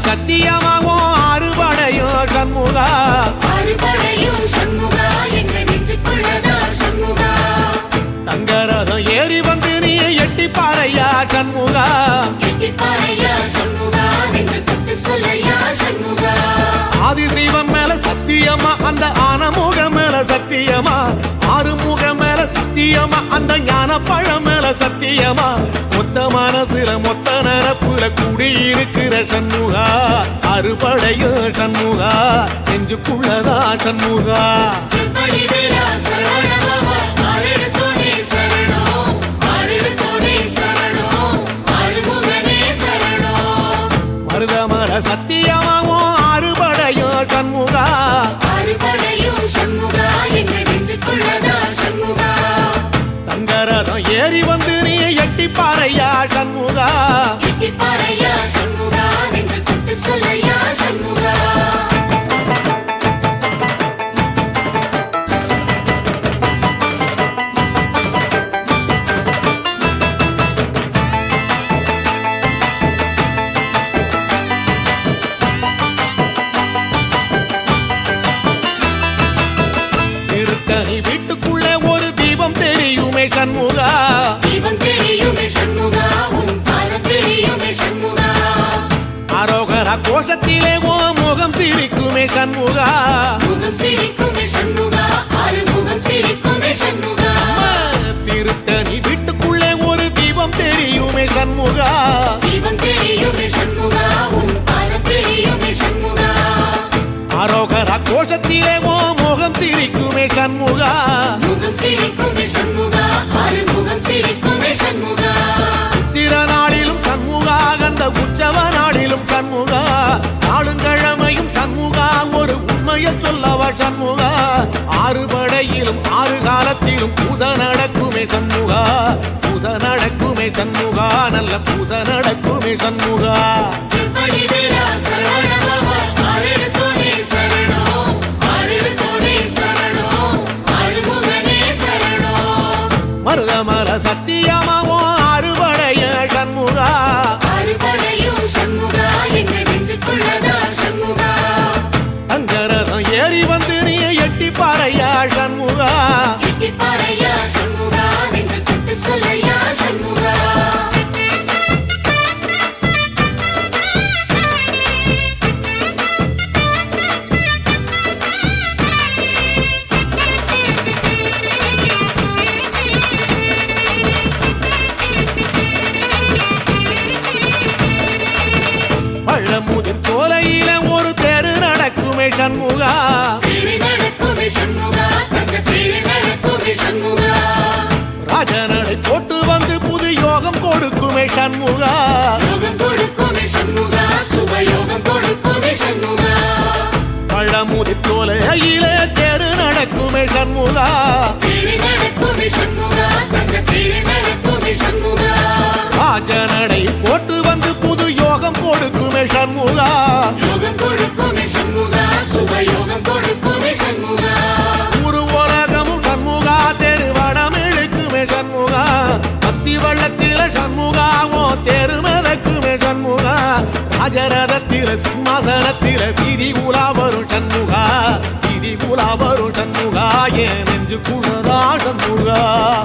சத்தியமாகும் அறுபடையும் சண்முகா அறுபடையும் சண்முகா எங்க நெஞ்சுக்குள்ளதா சண்முகா தங்கரதம் ஏறி வந்து நீ எட்டி பாறையா சண்முகா எட்டி பாறையா சண்முகா நெஞ்சு தொட்டு சொல்லையா சண்முகா ஆதிசைவம் மேல சத்தியமா அந்த ஆனமுகம் மேல சத்தியமா ஆறுமுகம் மேல சத்தியமா அந்த ஞான பழம் மேல சத்தியமா மொத்த மனசுல மொத்த நரப்புல குடியிருக்கிற சண்முகா அறுபடையும் சண்முகா நெஞ்சுக்குள்ளதா சண்முகா சிவடி வேலா சரவணபவா ஆரெடுத்தோனே சரணம் ஆரெடுத்தோனே சரணம் ஆறுமுகனே சரணம் மருதமர சத்தியமாவும் அறுபடையும் சண்முகா அறுபடையும் சண்முகா எங்க நெஞ்சுக்குள்ளதா சண்முகா தங்கரதம் ஏறி வந்து நீ எட்டி பாறையா சண்முகா எட்டி பாறையா சண்முகா நெஞ்சு தொட்டு சொல்லையா சண்முகா திருத்தணி வீட்டுக்குள்ளே ஒரு தீபம் தெரியுமே சண்முகா தீபம் தெரியுமே சண்முகா உன் பாதம் தெரியுமே சண்முகா அரோகரா கோஷத்திலே ஓ முகம் சிரிக்குமே சண்முகா முகம் சிரிக்குமே சண்முகா ஆறுமுகம் சிரிக்குமே சண்முகா திருத்தணி வீட்டுக்குள்ளே ஒரு தீபம் தெரியுமே சண்முகா தீபம் தெரியுமே சண்முகா உன் பாதம் தெரியுமே சண்முகா அரோகரா கோஷத்திலே ஓ முகம் சிரிக்குமே சண்முகா முகம் சிரிக்குமே சண்முகா ஆறுமுகம் சிரிக்குமே சண்முகா சித்திர நாளிலும் சண்முகா கந்த உற்சவ நாளிலும் சண்முகா நாளுங்கிழமையும் சண்முகா ஒரு உண்மையை சொல்லவா சண்முகா ஆறுபடையிலும் ஆறு காலத்திலும் பூச நடக்குமே சண்முகா பூச நடக்குமே சண்முகா நல்ல பூச நடக்குமே சண்முகா சிவடி வேலா சரவணபவா ஆரெடுத்தோனே சரணம் ஆரெடுத்தோனே சரணம் ஆறுமுகனே சரணம் மருதமர சத்தியமாவோ அறுபடைய சண்முகா அறுபடையும் சண்முகா எங்க நெஞ்சுக்குள்ளதா சண்முகா தங்கரதம் ஏறி வந்து நீ எட்டி பாறையா சண்முகா எட்டி பாறையா சண்முகா நெஞ்சு தொட்டு சொல்லையா சண்முகா பழமுதிர் சோலையில ஒரு தெரு நடக்குமே சண்முகா தேரி நடக்குமே சண்முகா தங்க தேரி நடக்குமே சண்முகா ராஜனடை போட்டு வந்து புது யோகம் கொடுக்குமே சண்முகா யோகம் கொடுக்குமே சண்முகா சுபயோகம் கொடுக்குமே சண்முகா பழமுதிர் சோலையில தெரு நடக்குமே சண்முகா தேரி நடக்குமே சண்முகா தங்க தேரி நடக்குமே சண்முகா ராஜனடை போட்டு வந்து புது யோகம் கொடுக்குமே சண்முகா யோகம் கொடுக்குமே சண்முகா சுபயோகம் கொடுக்குமே சண்முகா ஒரு உலகமும் சண்முகா தெருவடம் இழுக்குமே சண்முகா பக்தி வள்ளத்தில சண்முகாவோ தெரு மிதக்குமே சண்முகா ராஜரதத்தில சிம்மாசனத்தில வீதி உலா வரும் சண்முகா வீதி உலா வரும் சண்முகா என் நெஞ்சுக்குள்ளதா சண்முகா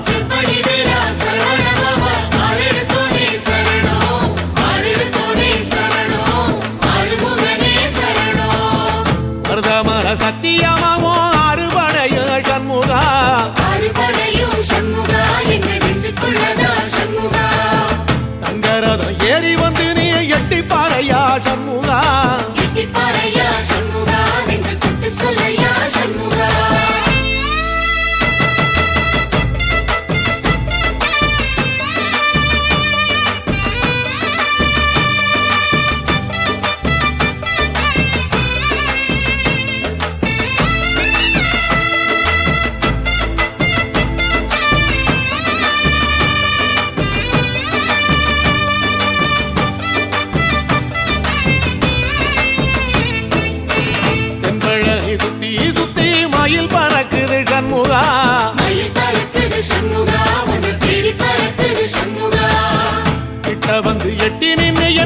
சிவடி வேலா சரவணபவா ஆரெடுத்தோனே சரணம் ஆரெடுத்தோனே சரணம் ஆறுமுகனே சரணம் மருதமர சத்தியமாவோ அறுபடைய சண்முகா அறுபடையும் சண்முகா எங்க நெஞ்சுக்குள்ளதா சண்முகா தங்கரதம் ஏறி வந்து நீ எட்டி பாறையா சண்முகா எட்டி பாறையா சண்முகா நெஞ்சு தொட்டு சொல்லையா சண்முகா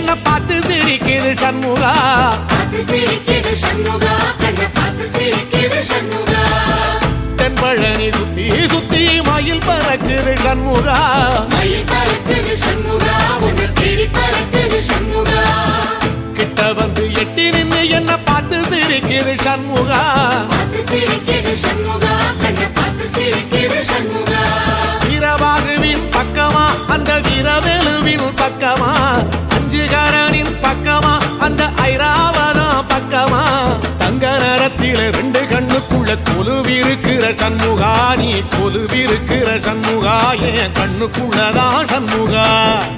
என்ன பார்த்து சிரிக்குது சண்முகா பார்த்து சிரிக்குது சண்முகா கண்ண பார்த்து சிரிக்குது சண்முகா தென்பழனி சுத்தி சுத்தி மயில் பறக்குது சண்முகா மயில் பறக்குது சண்முகா உன்னை தேடி பறக்குது சண்முகா கிட்ட வந்து எட்டி நின்னு என்ன பார்த்து சிரிக்குது சண்முகா பார்த்து சிரிக்குது சண்முகா கண்ண பார்த்து சிரிக்குது சண்முகா வீரபாகுவின் பக்கமா அந்த வீரவேலுவின் பக்கமா அஞ்சுகாரனின் பக்கமா அந்த ஐராவதம் பக்கமா தங்க நேரத்தில ரெண்டு கண்ணுக்குள்ள கொலுவிருக்கிற சண்முகா நீ கொலுவிருக்கிற சண்முகா என் கண்ணுக்குள்ளதான் சண்முகா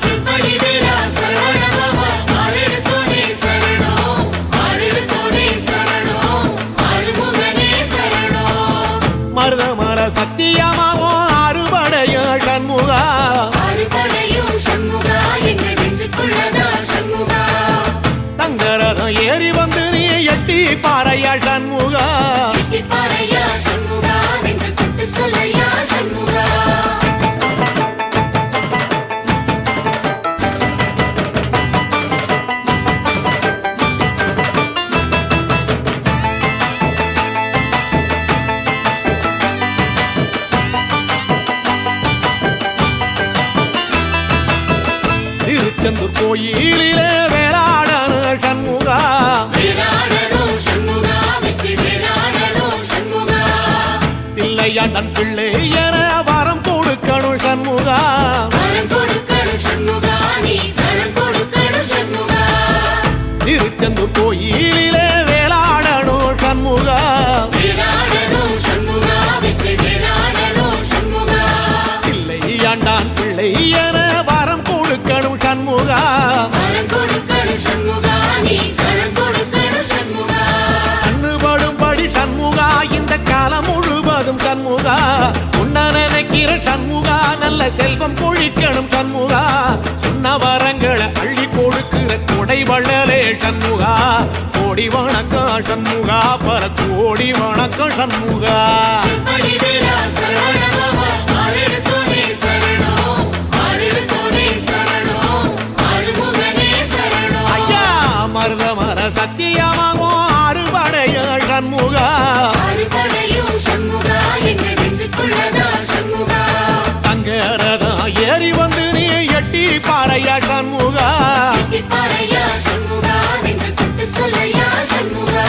சிம்படி வேலா சரவணபவா ஆரெடுத்தோனே சரணம் ஆரெடுத்தோனே சரணம் ஆறுமுகனே சரணம் மருதமர சத்தியமாவோ அறுபடைய சண்முகா ஆறுபடையும் சண்முகா எங்க நெஞ்சுக்குள்ளதா சண்முகா தங்கரதம் ஏறி வந்து நீ எட்டி பாறையா சண்முகா எட்டிப்பாறையா சண்முகா நெஞ்சு தொட்டு சொல்லையா சண்முகா திருச்செந்தூர் கோயிலிலே வேளாடன சண்முகா வேலாடணும் சண்முகா வெற்றி வேலாடணும் சண்முகா பிள்ளையாண்டன் பிள்ளை என வரம் கொடுக்கணும் சண்முகா வரம் கொடுக்கணும் சண்முகா நீ வரம் கொடுக்கணும் சண்முகா திருச்செந்தூர் கோயிலிலே வேளாடணும் சண்முகா வேலாடணும் சண்முகா வெற்றி வேலாடணும் சண்முகா பிள்ளையாண்டான் பிள்ளை என வரம் கொடுக்கணும் சண்முகா வரம் கொடுக்கணும் சண்முகா நீ வரம் கொடுக்கணும் சண்முகா கண்ணுபடும்படி சண்முகா இந்த காலம் முழுவதும் சண்முகா உன்ன நினைக்கிற சண்முகா நல்ல செல்வம் கொழிக்கணும் சண்முகா சொன்ன வரங்களை அள்ளி கொடுக்கிற கொடை வள்ளலே சண்முகா கோடி வணக்கம் சண்முகா பல கோடி வணக்கம் சண்முகா சிம்படி வேலா சரவணபவா ஆரெடுத்தோனே சரணம் ஆரெடுத்தோனே சரணம் ஆறுமுகனே சரணம் ஐயா மருதமர சத்தியமாவோ அறுபடைய சண்முகா ஆறுபடையும் சண்முகா எங்க நெஞ்சுக்குள்ளதா சண்முகா தங்கரதம் ஏறி வந்து நீ எட்டி பாறையா சண்முகா எட்டிப்பாறையா சண்முகா நெஞ்சு தொட்டு சொல்லையா சண்முகா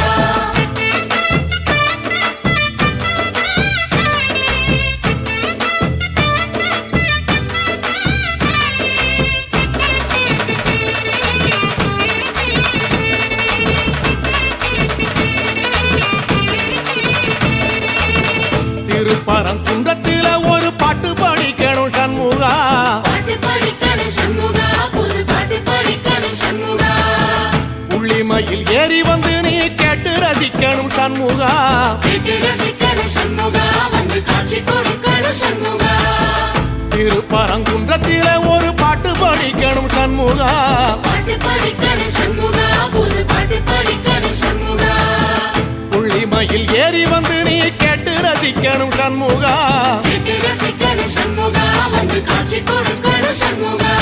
திருப்பரங்குன்றத்தில ஒரு பாட்டு படிக்கணும் சண்முகா பாட்டு படிக்கணும் சண்முகா புது பாட்டு படிக்கணும் சண்முகா உள்ளிமையில் ஏறி வந்து நீ கேட்டு ரசிக்கணும் சண்முகா கேட்டு ரசிக்கணும் சண்முகா வந்து காட்சி கொடுக்கணும் சண்முகா திருப்பரங்குன்றத்தில ஒரு பாட்டு படிக்கணும் சண்முகா பாட்டு படிக்கணும் சண்முகா புது பாட்டு படிக்கணும் சண்முகா உள்ளிமையில் ஏறி வந்து நீ கேட்டு ரசிக்கணும் சண்முகா கேட்டு ரசிக்கணும் சண்முகா வந்து காட்சி கொடுக்கணும் சண்முகா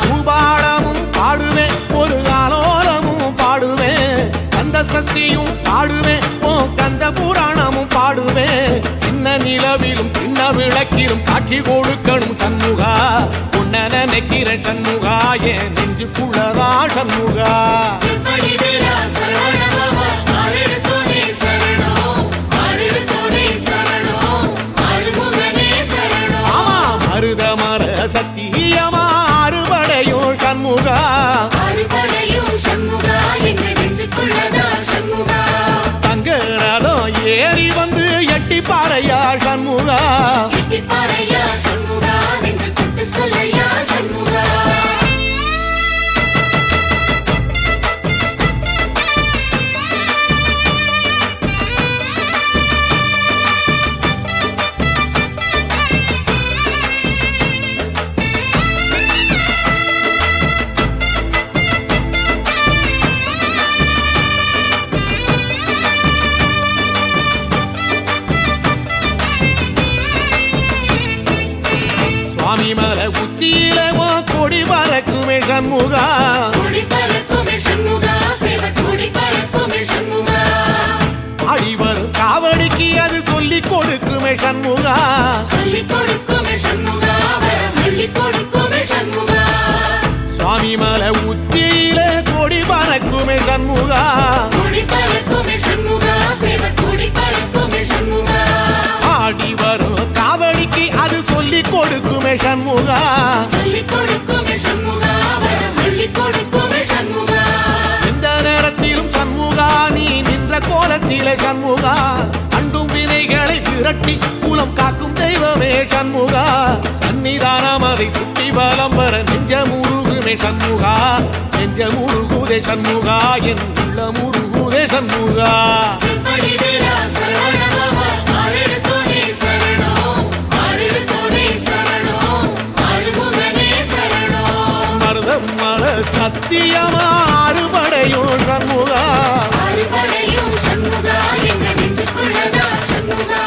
பூபாடமும் பாடுவேன் ஒரு ஆலோலமும் பாடுவேன் கந்த சஷ்டியும் பாடுவேன் ஓ கந்த புராணமும் பாடுவேன் சின்ன நிலவிலும் சின்ன விளக்கிலும் காட்சி கொடுக்கணும் சண்முகா உன்ன நினைக்கிற சண்முகா என் நெஞ்சுக்குள்ளதா சண்முகா சிம்படி வேலா சரவணபவா ஆரெடுத்தோனே சரணம் ஆரெடுத்தோனே சரணம் ஆறுமுகனே சரணம் ஆமா மருதமர சத்தியமா அறுபடையும் சண்முகா ஆறுபடையும் சண்முகா எங்க நெஞ்சுக்குள்ளதா சண்முகா தங்கரதம் ஏறி வந்து எட்டி பாறையா சண்முகா எட்டிப்பாறையா சண்முகா நெஞ்சு தொட்டு சொல்லையா சண்முகா சுவாமி மலை உச்சியில கொடி பறக்குமே சண்முகா கொடி பறக்குது கட்டி குலம் காக்கும் தெய்வமே சண்முகா சன்னிதானம் அதை சுற்றி பலம் வர நெஞ்சமுருகுமே சண்முகா நெஞ்சமுருகுதே சண்முகா என் உள்ள முருகுதே சண்முகா செம்படி வேலா சரவணபவா ஆறெடுத்தோனே சரணம் ஆறெடுத்தோனே சரணம் ஆறுமுகனே சரணம் மருதம் மல சத்தியமா ஆறுபடையும் சண்முகா ஆறுபடையும் சண்முகா என்ற நெஞ்சுக்குள்ளதா சண்முகா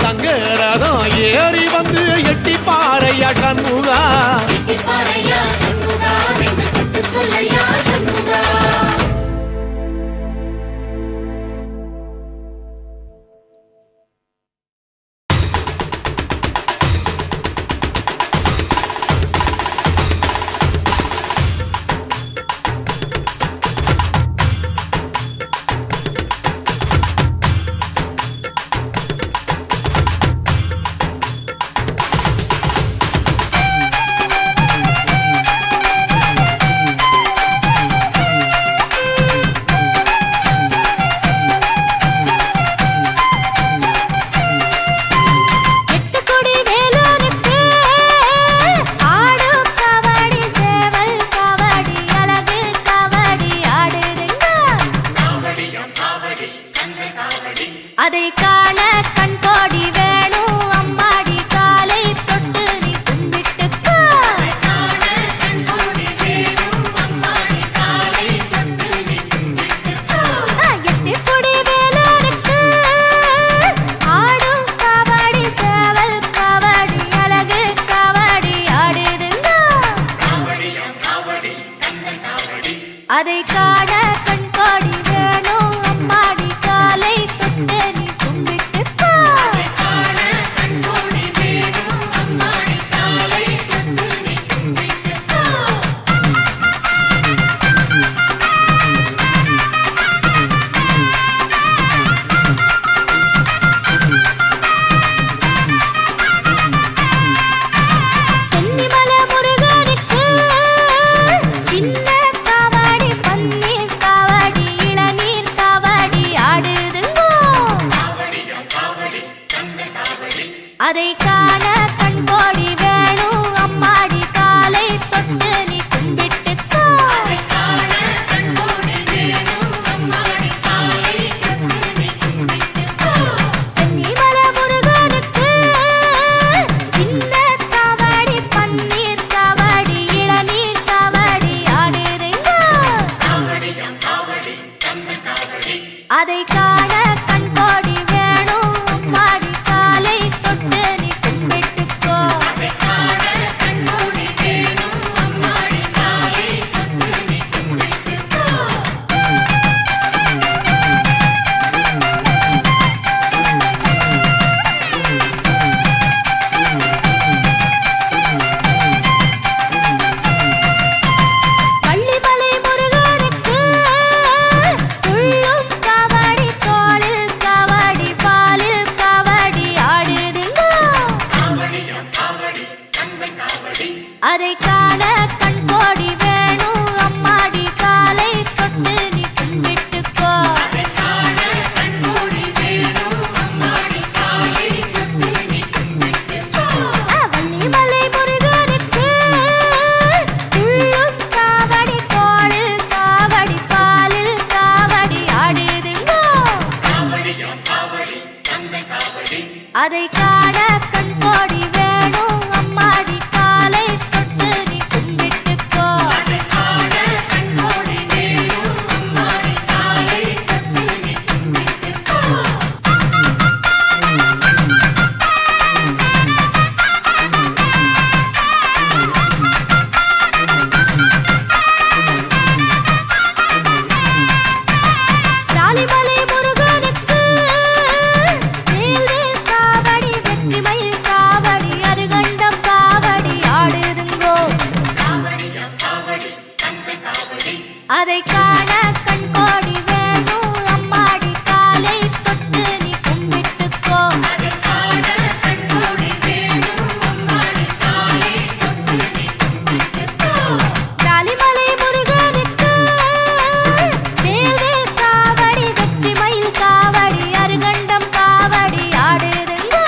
சங்கரதம் ஏறி வந்து எட்டி பாறையா சண்முகா எட்டிப்பாறையா சண்முகா நெஞ்சு தொட்டு சொல்லையா சண்முகா அதை காண கண் கோடி வேணும் அம்மாடி காலை தொட்டு நீ கும்பிட்டுக்கோ எட்டு கொடி வேலனுக்கு ஆடும் காவடி சேவல் காவடி அழகு காவடி ஆடுதுங்க அதை காண கண் கோடி வேணும் அம்மாடி காலை தொட்டு நீ கும்பிட்டுக்கோ சென்னிமலை முருகனுக்கு சின்ன காவடி பன்னீர் காவடி இளநீர் காவடி ஆடுதுங்கோ அதை காண கண் கோடி வேணும் அம்மாடி காலை தொட்டு நீ கும்பிட்டுக்கோ சென்னிமலை முருகனுக்கு சின்ன காவடி பன்னீர் காவடி இளநீர் காவடி ஆடுதுங்கோ அதை காண கண் கோடி வேணும் அம்மாடி காலை தொட்டு நீ கும்பிட்டுக்கோ பள்ளிமலை முருகனுக்கு உள்ளும் காவடி தோளில் காவடி பாலில் காவடி ஆடுதுங்கோ அதை காண கண் கோடி வேணும் அம்மாடி காலை தொட்டு நீ கும்பிட்டுக்கோ வள்ளிமலை முருகனுக்கு உள்ளும் காவடி தோளில் காவடி பாலில் காவடி ஆடுதுங்கோ அதை காண கண் கோடி வேணும் அம்மாடி காலை தொட்டு நீ கும்பிட்டுக்கோ சாலிமலை முருகனுக்கு வேல்வேல் காவடி வெற்றிமயில் காவடி அருகண்டம் காவடி ஆடுதுங்கோ அதை காண கண் கோடி வேணும் அம்மாடி காலை தொட்டு நீ கும்பிட்டுக்கோ சாலிமலை முருகனுக்கு வேல்வேல் காவடி வெற்றிமயில் காவடி அருகண்டம் காவடி ஆடுதுங்கோ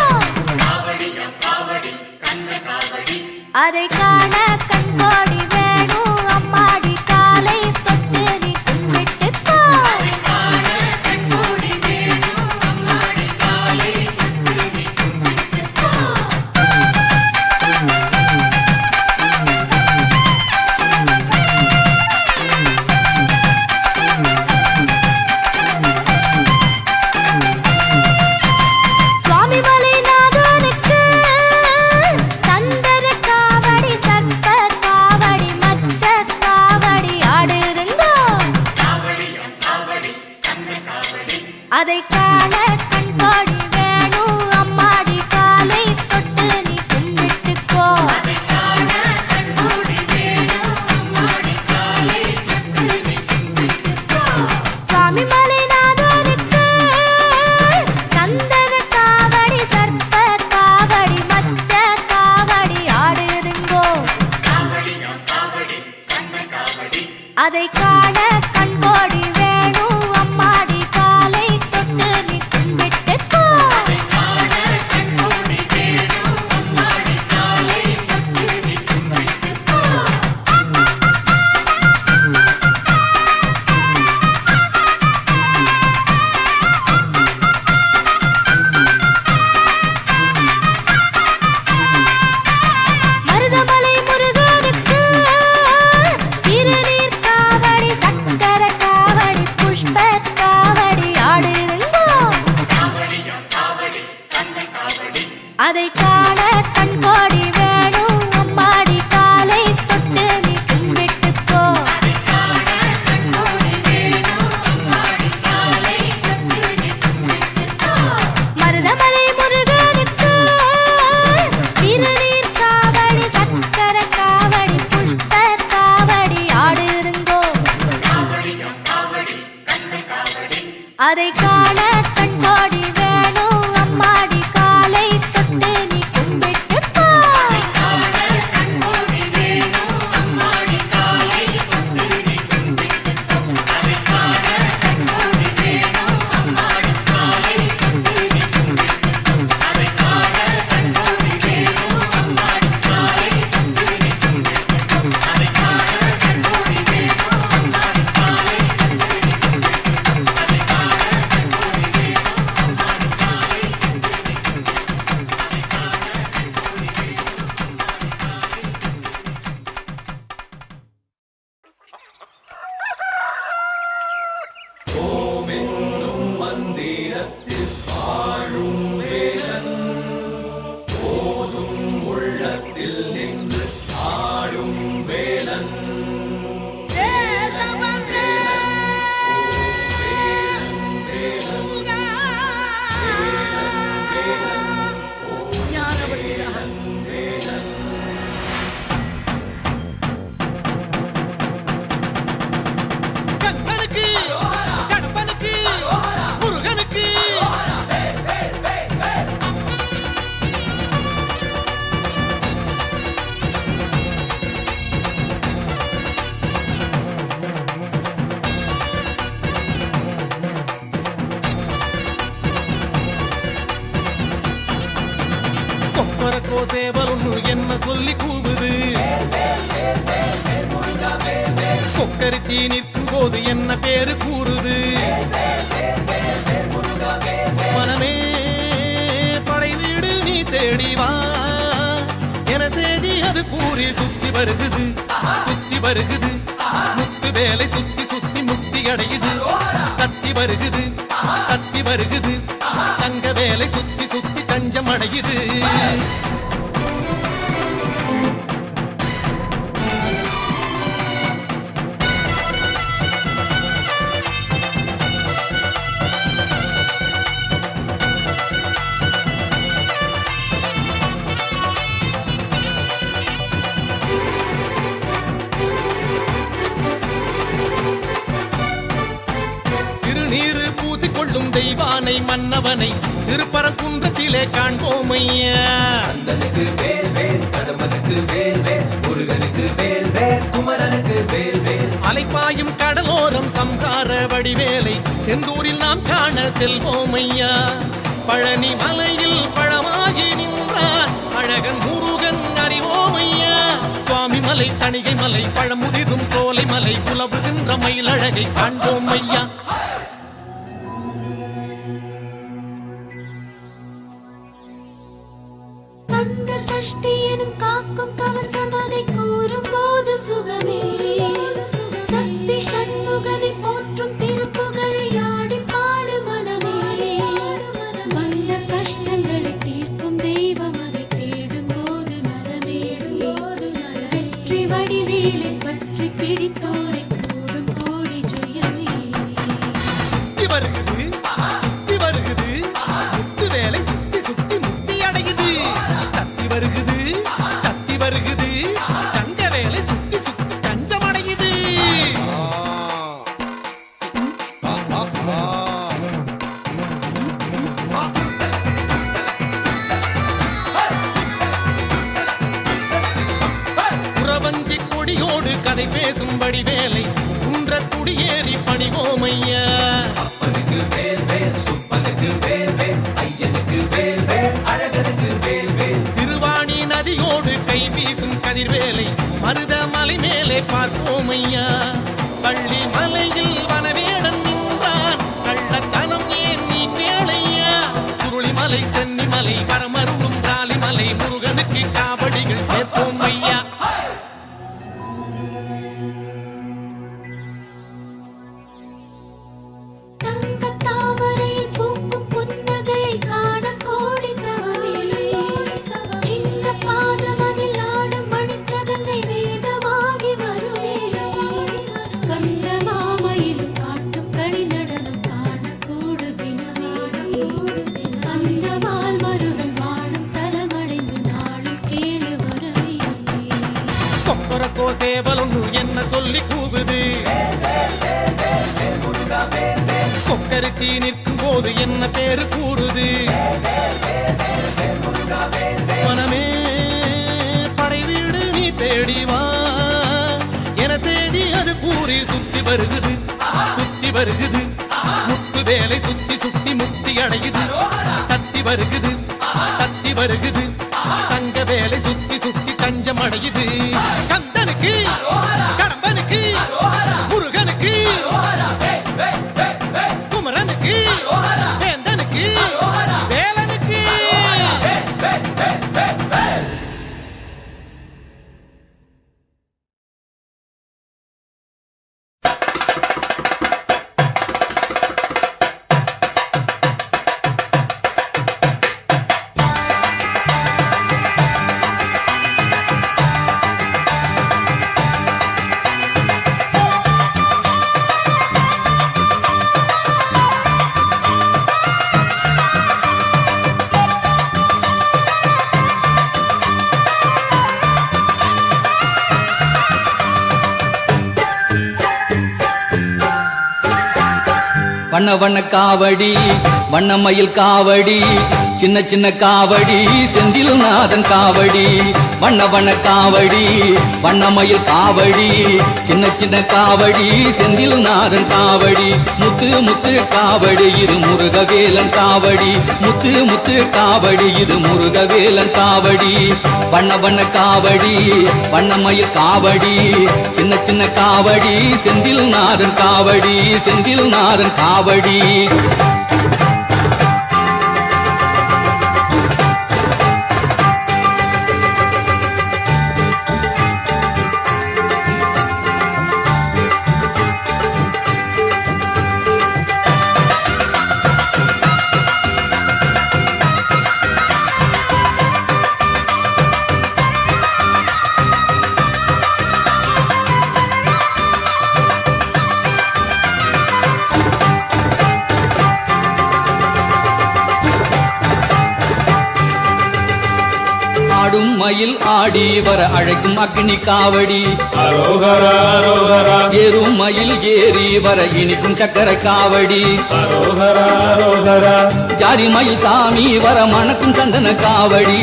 அதை காண கண்கோடி வேணும் அம்மாடி காலை தொட்டு நீ கும்பிட்டுக்கோ சுவாமி மலைநாதனுக்கு சந்தன காவடி சர்ப்ப காவடி மச்ச காவடி ஆடுதுங்கோ அதை காண கண்கோடி வேணும் அம்மாடி காலை தொட்டு நீ கும்பிட்டுக்கோ மருதமலை முருகனுக்கு திருநீர் காவடி சக்கர காவடி புஷ்ப காவடி ஆடுதுங்கோ அதை காண கண்கோடி வேணும் அம்மாடி காலை தொட்டு நீ கும்பிட்டுக்கோ மருதமலை முருகனுக்கு திருநீர் காவடி சக்கர காவடி புஷ்ப காவடி ஆடுதுங்கோ அதை காண கண்கோடி வேணும் அம்மாடி காலை தொட்டு நீ கும்பிட்டுக்கோ கண்ணனுக்கு கடம்பனுக்கு முருகனுக்கு கொக்கரக்கோ சேவல் ஒண்ணு என்ன சொல்லி கூவுது கொக்கரிச்சி நிற்கும் போது என்ன பேரு கூறுது மனமே படை வீடு நீ தேடி வா என செய்தி அது கூறி சுத்தி வருகுது முத்து வேலை சுத்தி சுத்தி முக்தி அடையுது கத்தி வருகுது தங்க வேலை சுத்தி சுத்தி தஞ்சம் அடையுது திருநீறு பூசிக்கொள்ளும் தெய்வானை மன்னவனை திருப்பரங்குன்றத்திலே காண்போமையா கந்தனுக்கு வேல் வேல் கடம்பனுக்கு வேல் வேல் முருகனுக்கு வேல் வேல் குமரனுக்கு வேல் வேல் அலைப்பாயும் கடலோரம் சம்ஹார வடிவேலை செந்தூரில் நாம் காண செல்வோமையா பழனி மலையில் பழமாகி நின்றார் அழகன் முருகன் அறிவோமையா சுவாமி மலை தணிகை மலை பழமுதிரும் சோலை மலை உலவுகின்ற மயிலழகை காண்போமையா கந்த சஷ்டி எனும் காக்கும் கவசம் அதை கூறும் போது சுகமே சக்தி சண்முகனை போற்றும் திருப்புகழை ஆடி பாடு மனமே வந்த கஷ்டங்களை தீர்க்கும் தெய்வம் அதை தேடும் போது நலமே வெற்றி வடிவேலை பற்றி பிடித்தோரை கூடும் கோடி ஜெயமே சுத்தி வருகுது கதை பேசும்படி வேலை குன்ற குடியேறி பணிவோமையா அப்பனுக்கு வேல் வேல் சுப்பனுக்கு வேல் வேல் ஐயனுக்கு வேல் வேல் அழகனுக்கு வேல் வேல் சிறுவாணி நதியோடு கை வீசும் கதிர்வேலை மருத மலை மேலே பார்ப்போமையா பள்ளி மலையில் வனவேடன் நின்றான் கள்ளத்தனம் ஏன் நீ கேளையா சுருளிமலை சென்னிமலை வரமருளும் ராலிமலை முருகனுக்கு காவடிகள் சேர்ப்போம் ஐயா தங்கத் தாமரையில் பூக்கும் புன்னகையை காண கோடி தவமே. சின்ன பாதமதில் ஆடும் மணிச்சதங்கை வேதமாகி வருமே. கந்த மாமயிலும் காட்டும் களி நடனம் காணக்கூடு தினமே. அந்த மால் மருகன் வாழும் தலமடைந்து நாளும் கேளு வரவே. கொக்கரக்கோ சேவலொன்னு என்ன சொல்லி கூவுது கொக்கரிச்சி நிற்கும் போது என்ன பேரு கூறுது மனமே படை வீடு நீ தேடி வா என செய்தி அது கூறி சுத்தி வருகுது முத்து வேலை சுத்தி சுத்தி முக்தி அடையுது தத்தி வருகுது தங்க வேலை சுத்தி சுத்தி தஞ்சம் அடையுது கந்தனுக்கு கடம்பனுக்கு முருகனுக்கு குமரனுக்கு வேந்தனுக்கு வேலனுக்கு வண்ண வண்ண காவடி வண்ணமயில் காவடி சின்ன சின்ன காவடி செந்தில் நாதன் காவடி வண்ண வண்ண காவடி வண்ணமயில் காவடி சின்ன சின்ன காவடி செந்தில் நாதன் காவடி முத்து முத்து காவடி இது முருகவேலன் காவடி முத்து முத்து காவடி இது முருகவேலன் காவடி வண்ண வண்ண காவடி வண்ணமயில் காவடி சின்ன சின்ன காவடி செந்தில் நாதன் காவடி செந்தில் நாதன் காவடி ஆடும் மயில் ஆடி வர அழைக்கும் அக்னி காவடி அரோகரா அரோகரா ஏறும் மயில் ஏறி வர இனிக்கும் சக்கர காவடி அரோகரா அரோகரா ஜாதி மயில் சாமி வர மணக்கும் சந்தன காவடி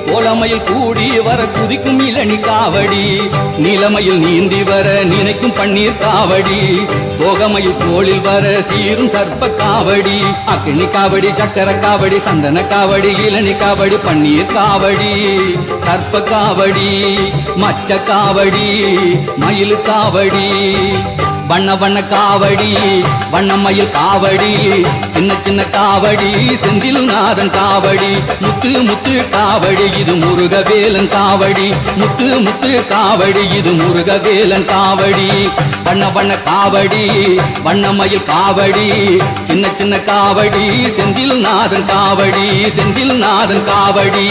கோலமயில் கூடி வர குதிக்கும் இளநி காவடி நீலமயில் நீந்தி வர நினைக்கும் பன்னீர் காவடி போகமயில் தோளில் வர சீரும் சர்ப்ப காவடி அக்னி காவடி சக்கர காவடி சந்தன காவடி இளநி காவடி பன்னீர் காவடி சர்ப்ப காவடி மச்ச காவடி மயில் காவடி வண்ண வண்ண காவடி வண்ணமயில் காவடி சின்ன சின்ன காவடி செந்தில் நாதன் காவடி முத்து முத்து காவடி இது முருகவேலன் காவடி முத்து முத்து காவடி இது முருகவேலன் காவடி வண்ண வண்ண காவடி வண்ணமயில் காவடி சின்ன சின்ன காவடி செந்தில் நாதன் காவடி செந்தில் நாதன் காவடி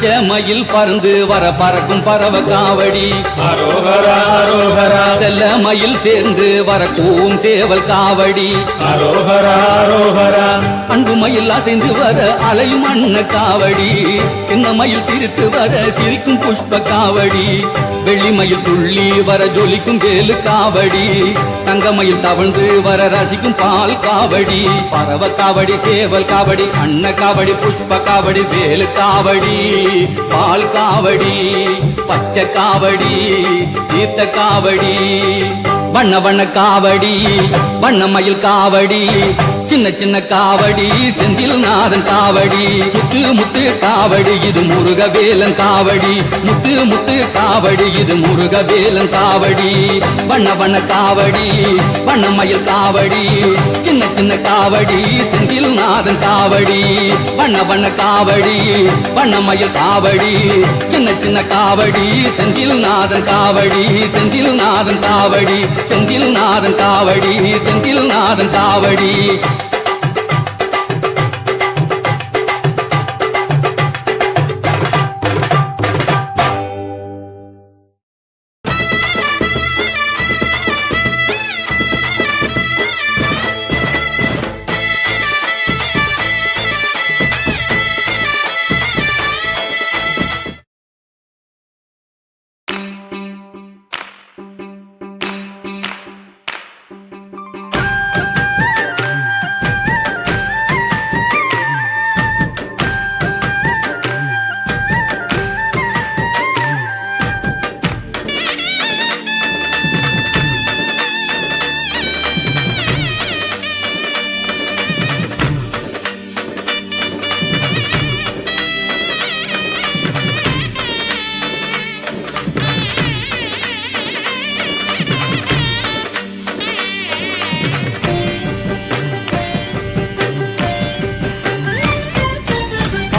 பச்சை மயில் பறந்து வர பறக்கும் பறவை காவடி அரோகரா அரோகரா செல்ல மயில் சேர்ந்து வர கூவும் சேவல் காவடி அரோகரா அரோகரா அன்பு மயில் அசைந்து வர அலையும் அன்ன காவடி சின்ன மயில் சிரித்து வர சிரிக்கும் புஷ்ப காவடி வெள்ளி மயில் துள்ளி வர ஜொலிக்கும் வேலு காவடி தங்க மயில் தவழ்ந்து வர ரசிக்கும் பால் காவடி பறவை காவடி சேவல் காவடி அன்ன காவடி புஷ்ப காவடி வேலு காவடி பால் காவடி பச்சை காவடி தீர்த்த காவடி வண்ண வண்ண காவடி வண்ண மயில் காவடி சின்ன சின்ன காவடி செந்தில் நாதன் காவடி முத்து முத்து காவடி இது முருகவேலன் காவடி முத்து முத்து காவடி இது முருகவேலன் காவடி வண்ண வண்ண காவடி வண்ண மயில் காவடி சின்ன சின்ன காவடி செந்தில் நாதன் காவடி வண்ண வண்ண காவடி வண்ண மயில் காவடி சின்ன சின்ன காவடி செந்தில் நாதன் காவடி செந்தில் நாதன் காவடி செந்தில் நாதன் காவடி செந்தில் நாதன் காவடி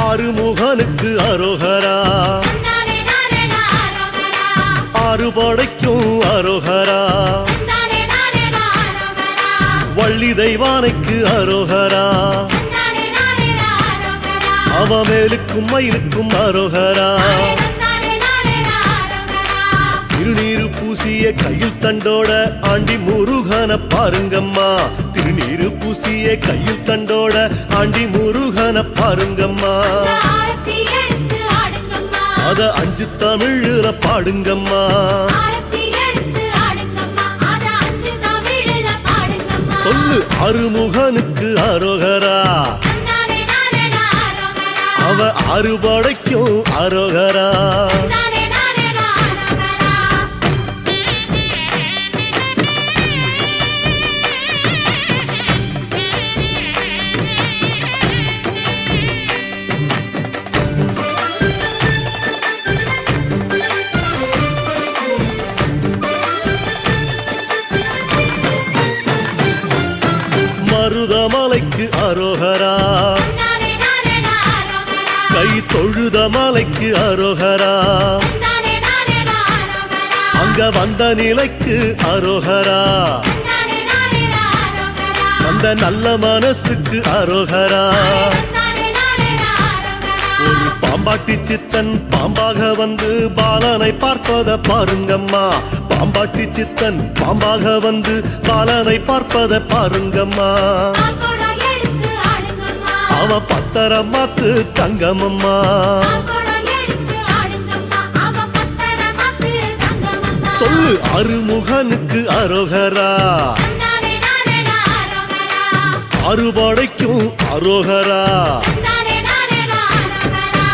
ஆறுமுகனுக்கு அரோகரா நானே நானே நாரோகரா ஆறுபடைக்கும் அரோகரா நானே நானே நாரோகரா வள்ளி தெய்வானைக்கு அரோகரா நானே நானே நாரோகரா அவமேலுக்கும் மயிலுக்கும் அரோகரா நானே நானே நாரோகரா திருநீரு பூசிய கையில் தண்டோட ஆண்டி முருகன பாருங்கம்மா திருநீரு பூசிய கையில் தண்டோட ஆண்டி முருகன பாருங்கம்மா ஆரத்தி எடுத்து ஆடுங்கம்மா அத 5 தமிழ்ல பாடுங்கம்மா ஆரத்தி எடுத்து ஆடுங்கம்மா அத 5 தமிழ்ல பாடுங்கம்மா சொல்லு அருமுகனுக்கு அரோகரா நானே நானே நாரோகரா அவ அறுபடைக்கும் அரோகரா நானே நானே நாரோகரா மருதமலைக்கு அரோகரா நானே நானே நாரோகரா கை தொழுத மலைக்கு அரோகரா நானே நானே நாரோகரா அங்க வந்த நிலைக்கு அரோகரா நானே நானே நாரோகரா அந்த நல்ல மனசுக்கு அரோகரா நானே நானே நாரோகரா ஒரு பாம்பாட்டி சித்தன் பாம்பாக வந்து பாலனை பார்ப்பத பாருங்கம்மா பாம்பாட்டி சித்தன் பாம்பாக வந்து பாலனை பார்ப்பத பாருங்கம்மா ஆகோடம் எடுத்து ஆடுங்கம்மா அவன் பத்தரம் மாத்து தங்கமம்மா ஆகோடம் எடுத்து ஆடுங்கம்மா அவ பத்தரமாக்கு தங்கம்மா சொல்லு அருமுகனுக்கு அரோகரா நானே நானே நாரோகரா அறுபடைக்கும் அரோகரா நானே நானே நாரோகரா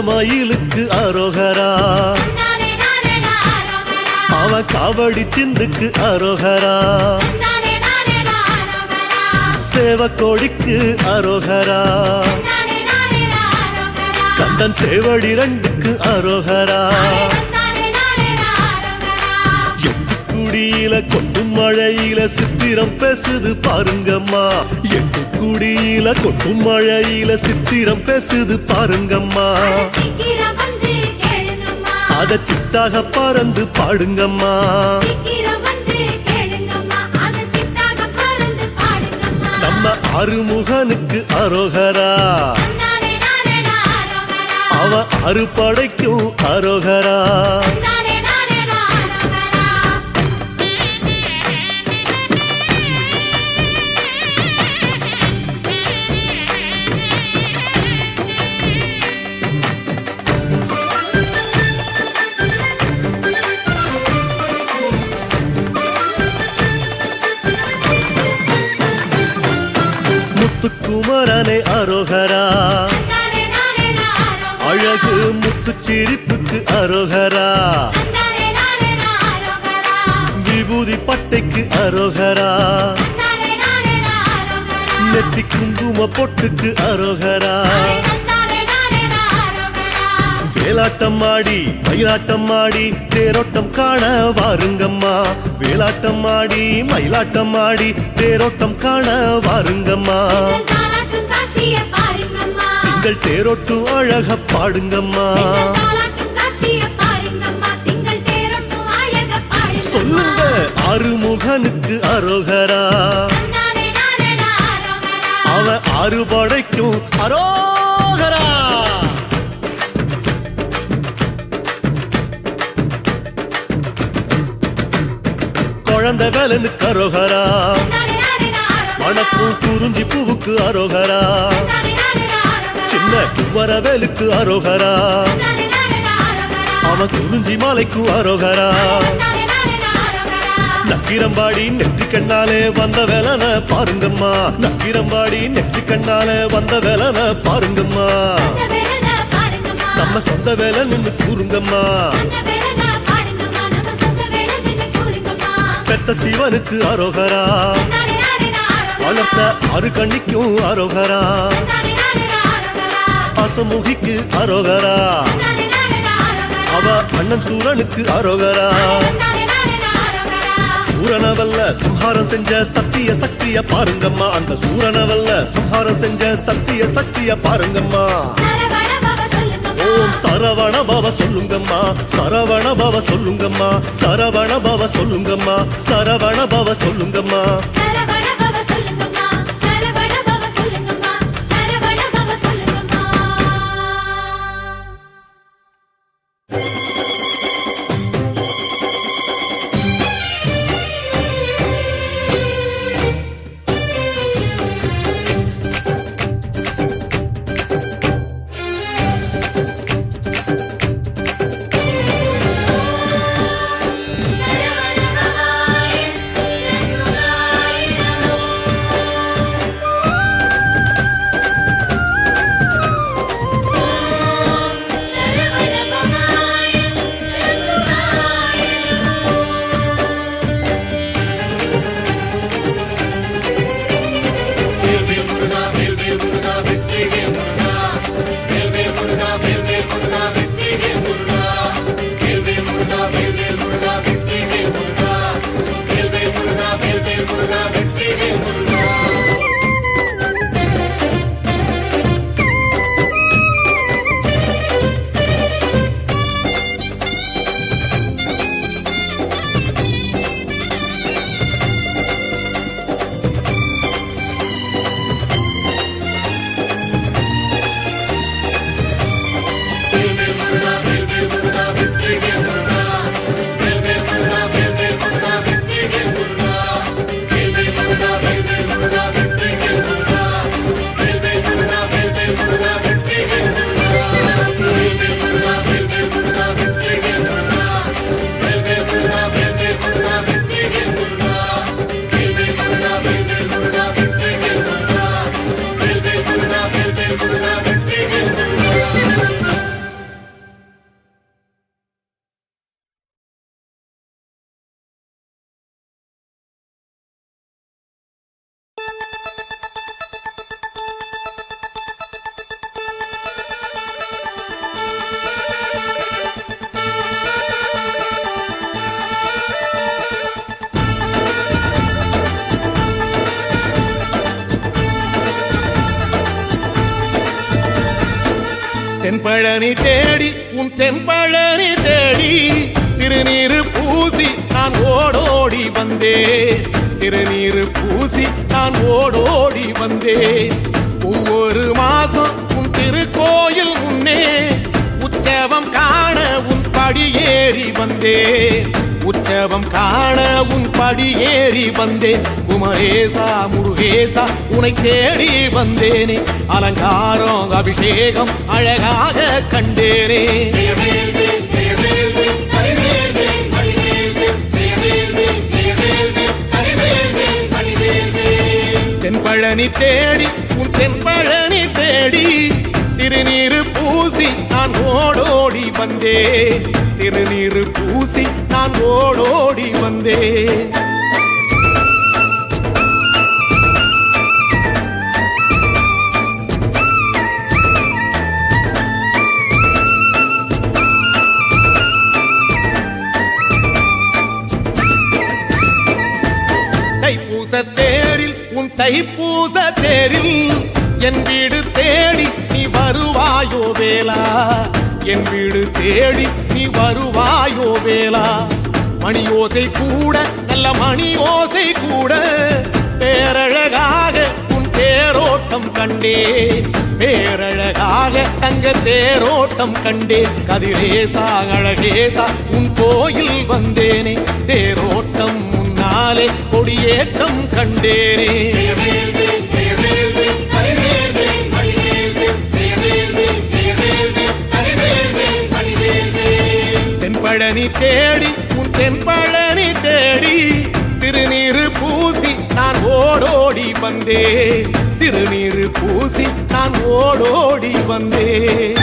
மயிலுக்கு அரோகரா நானே நானே நாரோகரா அவன் காவடி சிந்துக்கு அரோகரா நானே நானே நாரோகரா சேவக்கோடிக்கு அரோகரா நானே நானே நாரோகரா கந்த கந்தன் சேவடி ரெண்டுக்கு அரோகரா எட்டு குடியில கொட்டும் மழையில சித்திரம் பேசுது பாருங்கம்மா எட்டு குடியில கொட்டும் மழையில சித்திரம் பேசுது பாருங்கம்மா சீக்கிரம் வந்து கேளுங்கம்மா அத சித்தாக பறந்து பாடுங்கம்மா சீக்கிரம் வந்து கேளுங்கம்மா அத சித்தாக பறந்து பாடுங்கம்மா நம்ம அருமுகனுக்கு அரோகரா நானே நானே ஆரோகரா அவ அறுபடைக்கும் அரோகரா நானே நானே ஆரோகரா முத்துக்குமரனே அரோகரா நானே நானே ஆரோகரா அழகு முத்து சிரிப்புக்கு அரோகரா நானே நானே ஆரோகரா விபூதி பட்டைக்கு அரோகரா நானே நானே ஆரோகரா நெத்தி குங்கும பொட்டுக்கு அரோகரா நானே நானே ஆரோகரா வேலாட்டம் ஆடி மயிலாட்டம் ஆடி தேரோட்டம் காண வாருங்கம்மா வேலாட்டம் ஆடி மயிலாட்டம் ஆடி தேரோட்டம் காண வாருங்கம்மா தாலாட்டும் காட்சியை பாருங்கம்மா திங்கள் தேரோட்டும் அழக பாடுங்கம்மா தாலாட்டும் காட்சியை பாருங்கம்மா திங்கள் தேரோட்டும் அழக பாடுங்கம்மா சொல்லுங்க அருமுகனுக்கு அரோகரா நானே நானே ஆரோகரா அவன் அறுபடைக்கும் அரோகரா குழந்தை வேலனுக்கு அரோகரா நானே நானே ஆரோகரா மணக்கும் குறிஞ்சி பூவுக்கு அரோகரா நானே நானே ஆரோகரா சின்ன குமரவேலுக்கு அரோகரா நானே நானே ஆரோகரா அவன் குறிஞ்சி மாலைக்கு அரோகரா நானே நானே ஆரோகரா நக்கிரம்பாடி நெற்றி கண்ணாலே வந்த வேலன பாருங்கம்மா நக்கிரம்பாடி நெற்றி கண்ணாலே வந்த வேலன பாருங்கம்மா அந்த வேலன பாடுங்கம்மா நம்ம சொந்த வேலை நின்னு கூறுங்கம்மா அந்த வேலன பாடுங்கம்மா நம்ம சொந்த வேலை நின்னு கூறுங்கம்மா பெத்த சிவனுக்கு அரோகரா நானே நானே ஆரோகரா வளர்த்த அரு கண்ணிக்கும் அரோகரா நானே நானே ஆரோகரா அசமுகிக்கு அரோகரா நானே நானே ஆரோகரா அவ அண்ணன் சூரனுக்கு அரோகரா நானே நானே ஆரோகரா சூரனவல்ல சம்ஹாரம் செஞ்ச சத்திய சக்திய பாருங்கம்மா அந்த சூரனவல்ல சம்ஹாரம் செஞ்ச சத்திய சக்திய பாருங்கம்மா சரவண பவ சொல்லுங்கம்மா ஓம் சரவண பவ சொல்லுங்கம்மா சரவண பவ சொல்லுங்கம்மா சரவண பவ சொல்லுங்கம்மா சரவண பவ சொல்லுங்கம்மா சரவண பவ சொல்லுங்கம்மா சரவண பவ சொல்லுங்கம்மா சரவண பவ சொல்லுங்கம்மா சரவண பவாய சண்முகாய தென்பழனி தேடி உன் தென்பழனி தேடி திருநீரு பூசி நான் ஓடோடி வந்தேன் திருநீரு பூசி நான் ஓடோடி வந்தேன் ஒவ்வொரு மாசம் உன் திருக்கோயில் முன்னே உற்சவம் காண உன் படியேறி வந்தேன் உற்சவம் காண உன் படியேறி வந்தேன் குமரேசா முருகேசா உனை தேடி வந்தேனே அலங்காரம் அபிஷேகம் அழகாக கண்டேனே தென்பழனி தேடி உன் தென்பழனி தேடி திருநீரு பூசி நான் ஓடோடி வந்தேன் திருநீரு பூசி நான் ஓடோடி வந்தேன் தைப்பூச தேரில் உன் தைப்பூச தேரில் என் வீடு தேடி நீ வருவாயோ வேளா என் வீடு தேடி நீ வருவாயோ வேளா மணி ஓசை கூட நல்ல மணி ஓசை கூட பேரழகாக உன் தேரோட்டம் கண்டே பேரழகாக தங்க தேரோட்டம் கண்டே கதிரேசா அழகேசா உன் கோயில் வந்தேனே தேரோட்டம் முன்னாலே கொடியேற்றம் கண்டேனே தென்பழனி தேடி உன் தென்பழனி தேடி திருநீரு பூசி நான் ஓடோடி வந்தேன் திருநீரு பூசி நான் ஓடோடி வந்தேன்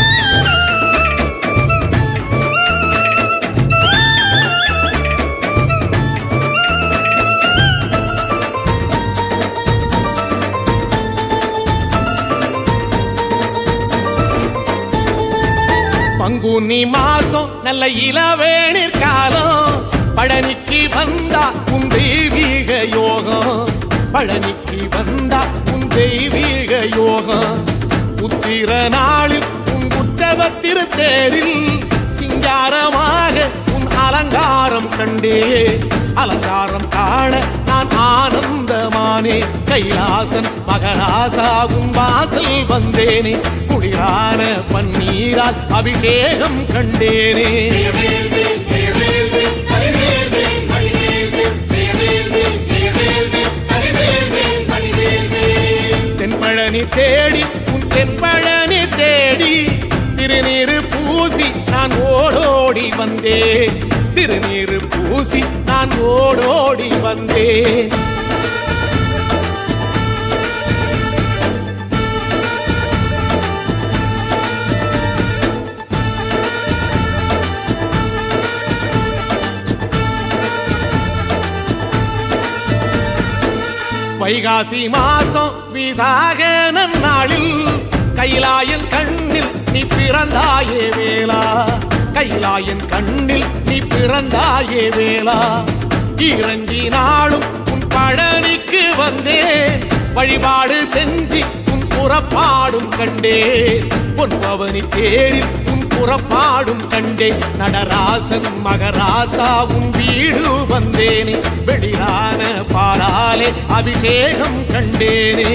பங்குனி மாசம் நல்ல இளவேணிற் காலம் பழனிக்கு வந்தா உன் தெய்வீக யோகம் பழனிக்கு வந்தா உன் தெய்வீக யோகம் உத்திர நாளில் உன் உற்சவ திருத்தேரில் சிங்காரமாக உன் அலங்காரம் கண்டே அலங்காரம் காண நான் ஆனந்தமானே கைலாசன் மகராசா உன் வாசல் வந்தேனே குளிரான பன்னீரால் அபிஷேகம் கண்டேனே தென்பழனி தேடி உன் தென்பழனி தேடி திருநீரு பூசி நான் ஓடோடி வந்தேன் திருநீரு பூசி நான் ஓடோடி வந்தேன் வைகாசி மாசம் விசாக நன்னாளில் கைலாயன் கண்ணில் நீ பிறந்தாயே வேளா கைலாயன் கண்ணில் நீ பிறந்தாயே வேளா இறங்கி நாளும் உன் பழனிக்கு வந்தேன் வழிபாடு செஞ்சு உன் புறப்பாடும் கண்டே பொன்பவனி தேரில் உன் புறப்பாடும் கண்டே நடராசன் மகராசா உன் வீடு வந்தேனே வெளியான பாலாலே அபிஷேகம் கண்டேனே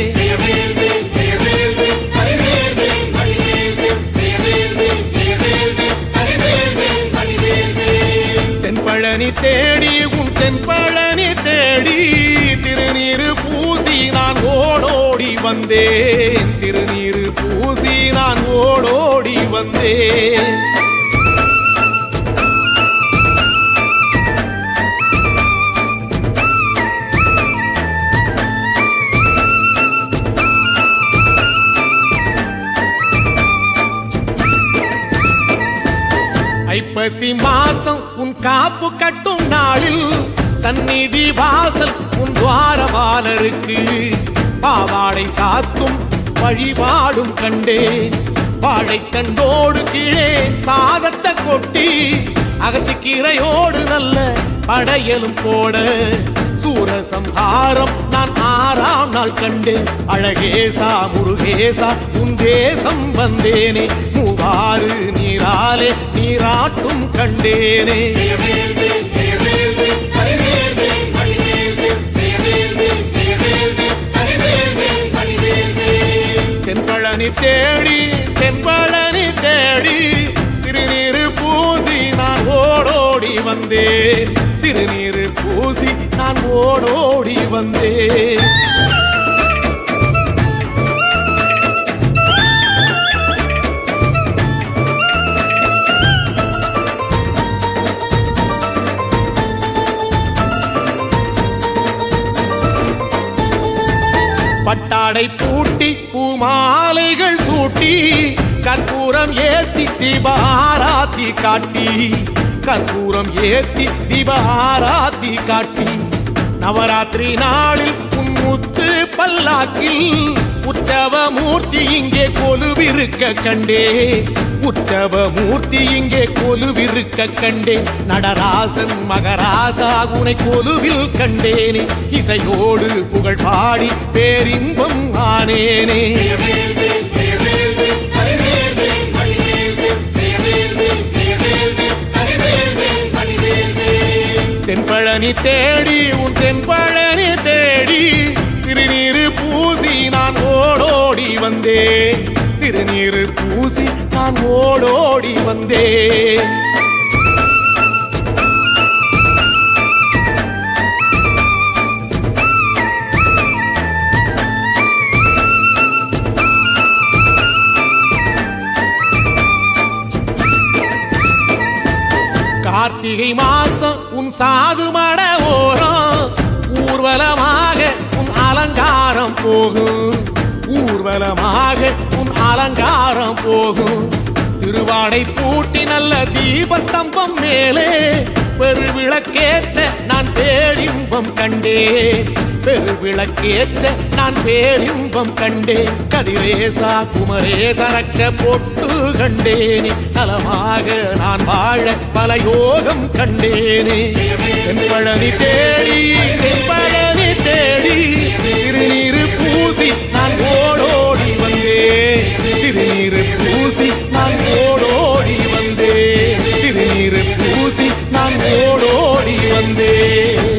தென்பழனி தேடி உன் தென்பழனி தேடி திருநீரு பூசி நான் ஓடோடி வந்தேன் திருநீரு பூசி நான் ஓடோடி வந்தேன் ஐப்பசி மாசம் உன் காப்பு கட்டும் நாளில் சந்நிதி வாசல் உன் துவாரபாலருக்கு பாவாடை சாத்தும் வழிபாடும் கண்டேன் வாழைத்தண்டோடு கீழே சாதத்தை கொட்டி அகத்திக்கீரையோடு நல்ல படையலும் போட சூரசம்ஹாரம் நான் 6ஆம் நாள் கண்டேன் அழகேசா முருகேசா உன் தேசம் வந்தேனே மூவாறு நீராலே நீராட்டும் கண்டேனே தென்பழனி தேடி தென்பழனி தேடி திருநீரு பூசி நான் ஓடோடி வந்தேன் திருநீரு பூசி நான் ஓடோடி வந்தேன் பட்டாடை பூட்டி பூமாலைகள் சூட்டி கற்பூரம் ஏத்தி தீபாராத்தி காட்டி கற்பூரம் ஏத்தி தீபாராத்தி காட்டி நவராத்திரி நாளில் முத்து பல்லாக்கில் உற்சவ மூர்த்தி இங்கே கொலுவிருக்க கண்டே உற்சவ மூர்த்தி இங்கே கொலுவிருக்க கண்டே நடராசன் மகராசா உனை கொலுவில் கண்டேனே இசையோடு புகழ் பாடி பேரின்பம் ஆனேனே தென்பழனி தேடி உன் தென்பழனி தேடி திருநீரு பூசி நான் ஓடோடி வந்தேன் திருநீரு பூசி நான் ஓடோடி வந்தேன் கார்த்திகை மாசம் உன் சாது மட ஓரம் ஊர்வலமாக உன் அலங்காரம் போகும் ஊர்வலமாக உன் அலங்காரம் போகும் திருவாடை பூட்டி நல்ல தீபஸ்தம்பம் மேலே பெருவிளக்கேற்ற நான் பேரின்பம் கண்டேன் பெருவிளக்கேற்ற நான் பேரின்பம் கண்டேன் கதிரேசா குமரேசரக்க பொட்டு கண்டேனே நலமாக நான் வாழ பல யோகம் கண்டேனே தென்பழனி தேடி தென்பழனி தேடி திருநீரு பூசி நான் ஓடோடி வந்தேன் திருநீரு பூசி நான் ஓடோடி வந்தேன் திருநீரு பூசி நான் ஓடோடி வந்தேன்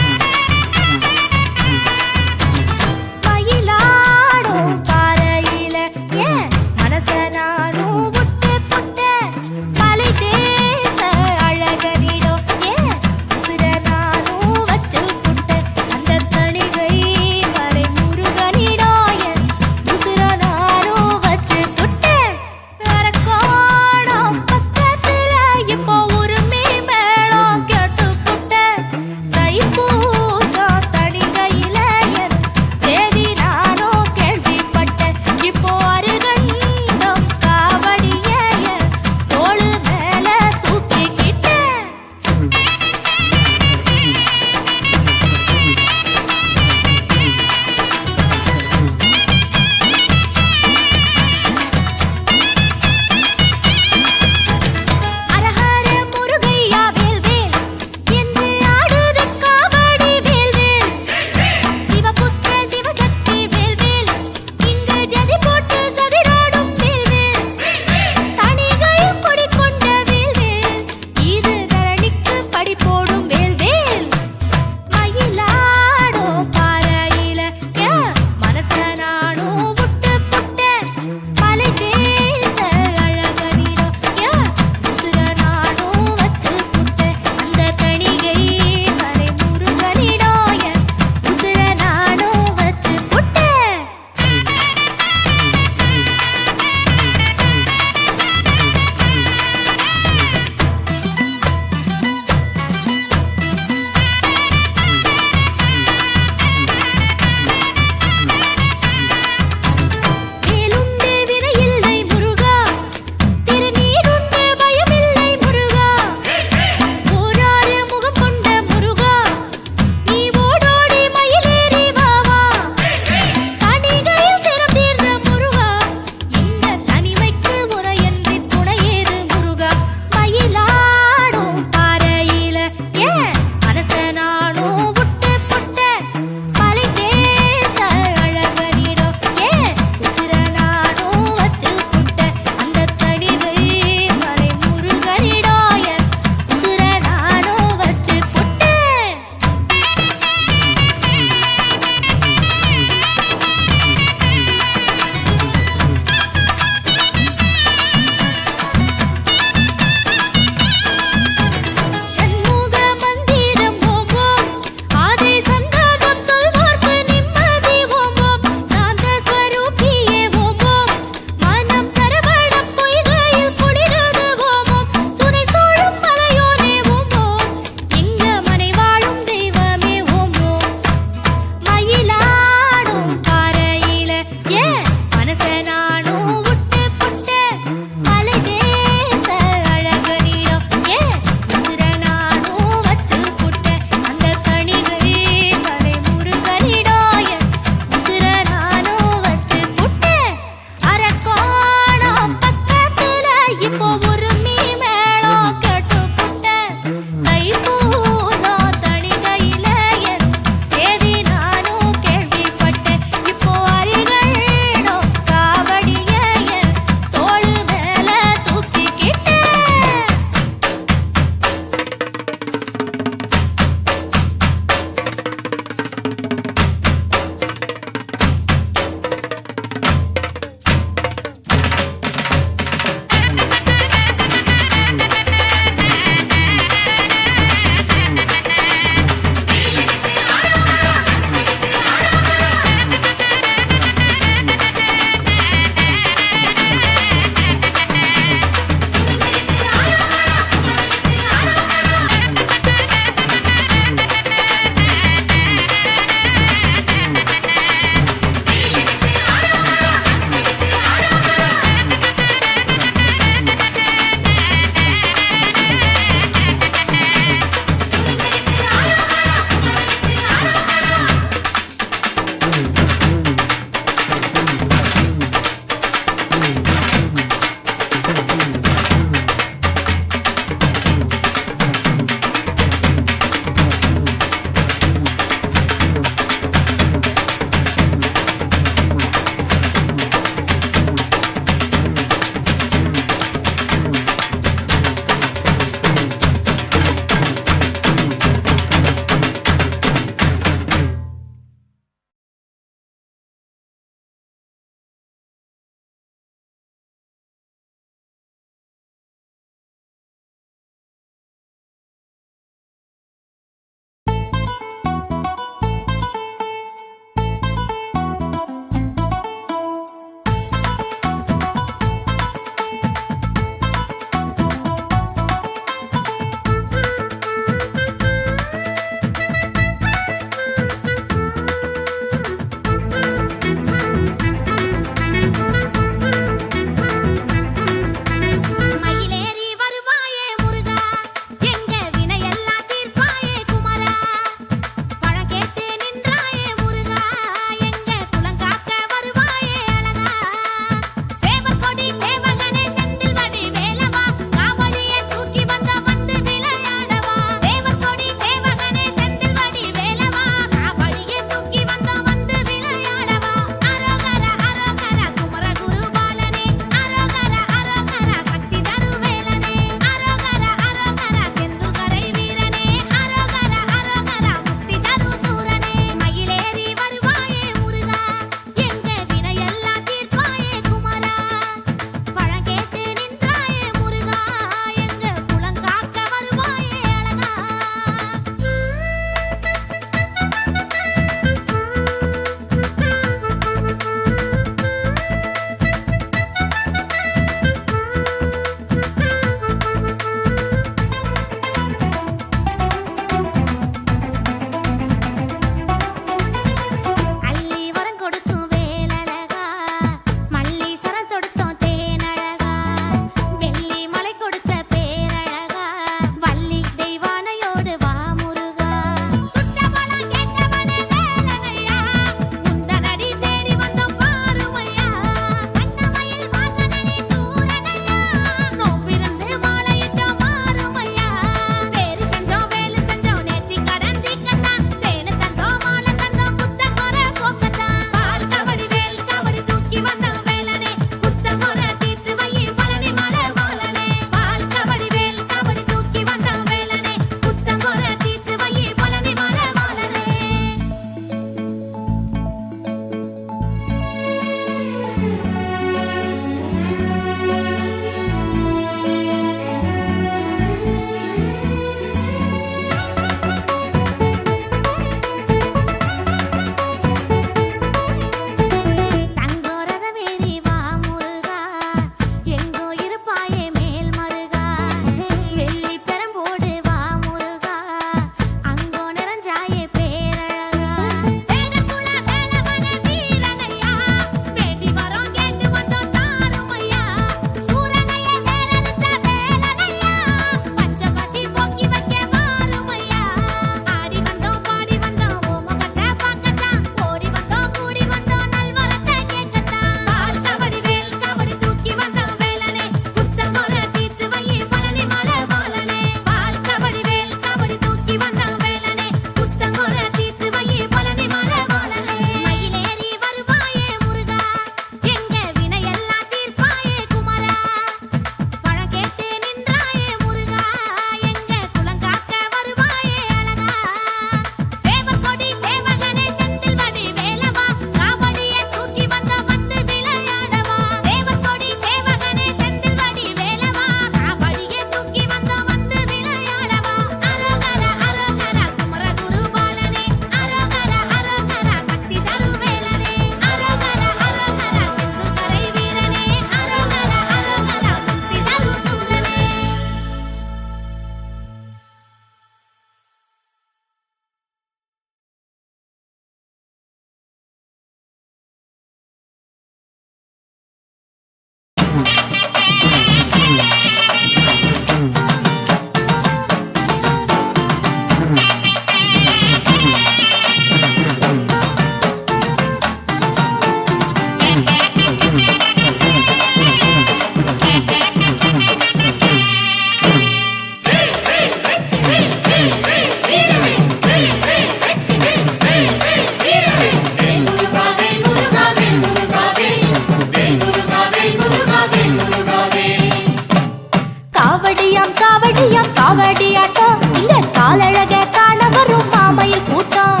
காலழக காண வரும் மாமையில் கூட்டம்.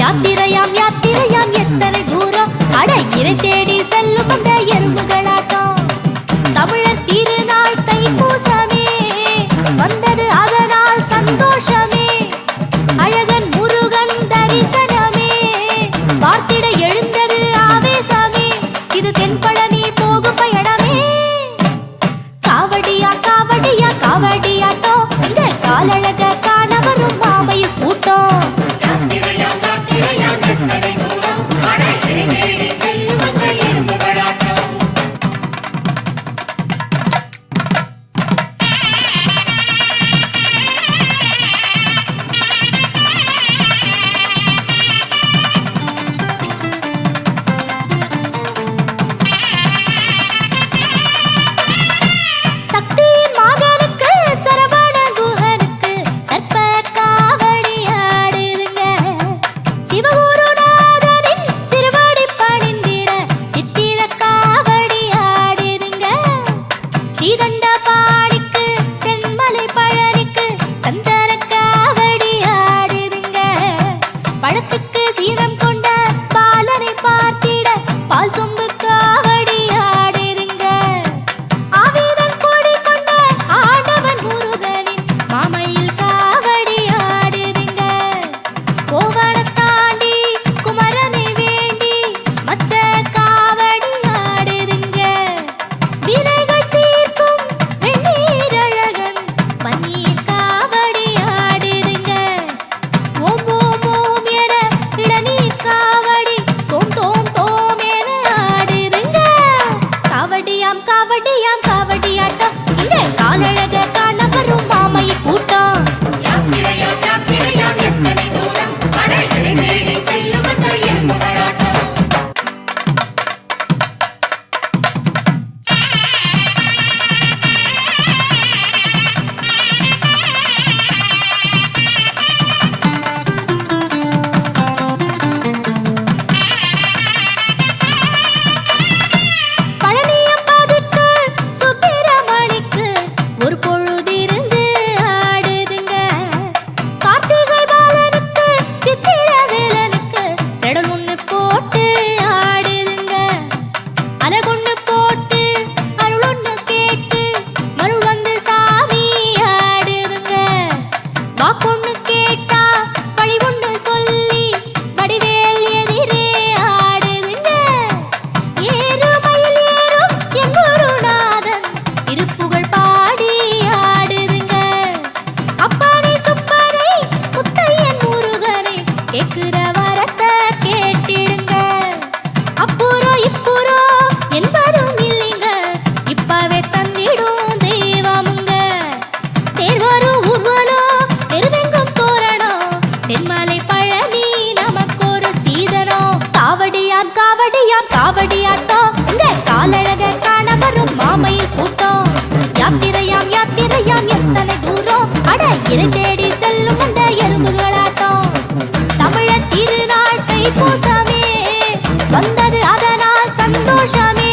யாத்திரையாம் யாத்திரையாம் எத்தனை தூரம், அட இறை தேடி செல்லும் அந்த எறும்புகளாட்டம். தமிழர் திருநாள் தைப்பூசமே வந்தது, அதனால் சந்தோஷமே. அழகன் முருகன் தரிசனமே பார்த்திட எழுந்தது ஆவேசமே. இது தென்பழனி போகும் பயணமே. காவடியா காவடியா காவடியாட்டோ, இந்த காலழக காண வரும் மாமையில் கூட்டம். சக்தியின் மகனுக்கு சரவண குஹனுக்கு சர்ப்ப காவடி ஆடுதுங்க. சிவகுருநாதனின் சிறுவடி பணிந்திட சித்திர காவடி ஆடுதுங்க. ஸ்ரீகண்ட பாடிக்கு தென்மலை பழனிக்கு சந்தர காவடி ஆடுதுங்க. பழத்துக்கு சீரம் கொண்ட பாலனை பார்த்திட பால் சொம்பு காவடி ஆடுதுங்க. ஆவீரன் கொடி கொண்ட ஆண்டவன் முருகனின் மாமையில் காவடி ஆடுதுங்க. கோவணம் தாண்டி குமரனை வேண்டி மச்ச காவடி ஆடுதுங்க. வினைகள் தீர்க்கும் வெண்ணீரழகன் பன்னீர் காவடி ஆடுதுங்க. ஓம் ஓம் ஓம் என இளநீர் காவடி தோம் தோம் தோம் என ஆடுதுங்க. காவடியாம் காவடியாம் காவடியாட்டம், இந்த காலழக காண வரும் மாமையில் கூட்டம். பழனியம்பதிக்கு சுப்பிரமணிக்கு ஒரு பொழுதிருந்து ஆடுதுங்க. கார்த்திகை பாலனுக்கு சித்திர வேலனுக்கு செடல் ஒண்ணு போட்டு ஆடுதுங்க. அலகொண்ணு போட்டு அருள் ஒண்ணு கேட்டு மருள் வந்து சாமி ஆடுதுங்க. வாக்கொண்ணு கேட்டா வழி ஒண்ணு சொல்லி வடிவேல் எதிரே ஆடுதுங்க. ஏறுமயில் ஏறும் என் குருநாதன் திருப்புகழ் பாடி ஆடுதுங்க. அப்பனை சுப்பனை முத்தையன் முருகனை கேட்கிற வரத்தை கேட்டிடுங்க. அப்புறம் இப்புறம் என்பதும் இல்லைங்க, இப்பவே தந்திடும் தெய்வமுங்க. தேர்வரும் ஊர்வலம் தெருவெங்கும் தோரணம், தென்மலை பழனி நமக்கு ஒரு சீதனம். காவடியாம் காவடியாம் காவடியாட்டம், இந்த காலழக காண வரும் மாமையில் கூட்டம். யாத்திரையாம் யாத்திரையாம் எத்தனை தூரம், அட இறை தேடி செல்லும் அந்த எறும்புகளாட்டம். தமிழர் திருநாள் தைப்பூசமே வந்தது, அதனால் சந்தோஷமே.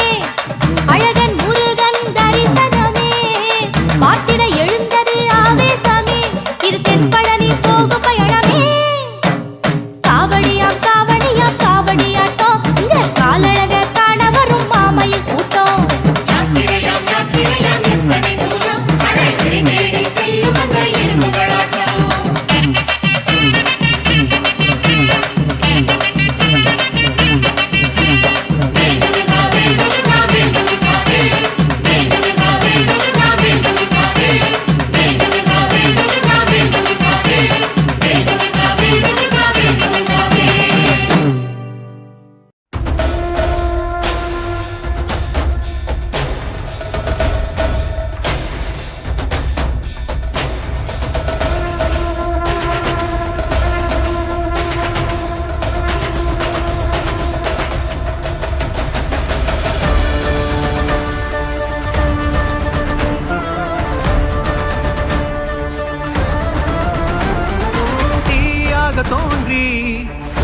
அழகன் முருகன் தரிசனமே பார்த்திட எழுந்தது ஆவேசமே. இது தென்பழனி போகும் பயணமே. காவடியாம் காவடியாம் காவடியாட்டம், இந்த காலழக காண வரும் மாமையில் கூட்டம்.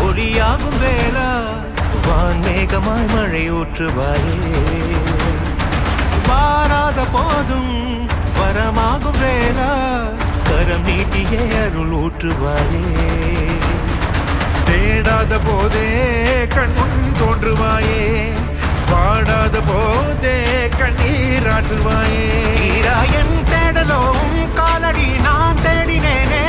ஒளியாகும் வேளா வான்மேகமாய் மழை ஊற்றுவாயே. வாராத போதும் வரமாகும் வேளா கரம் நீட்டியே அருள் ஊற்றுவாயே தேடாத போதே கண்முன் தோன்றுவாயே பாடாத போதே கண்ணீராற்றுவாயே என் தேடலும் காலடி நான் தேடினேனே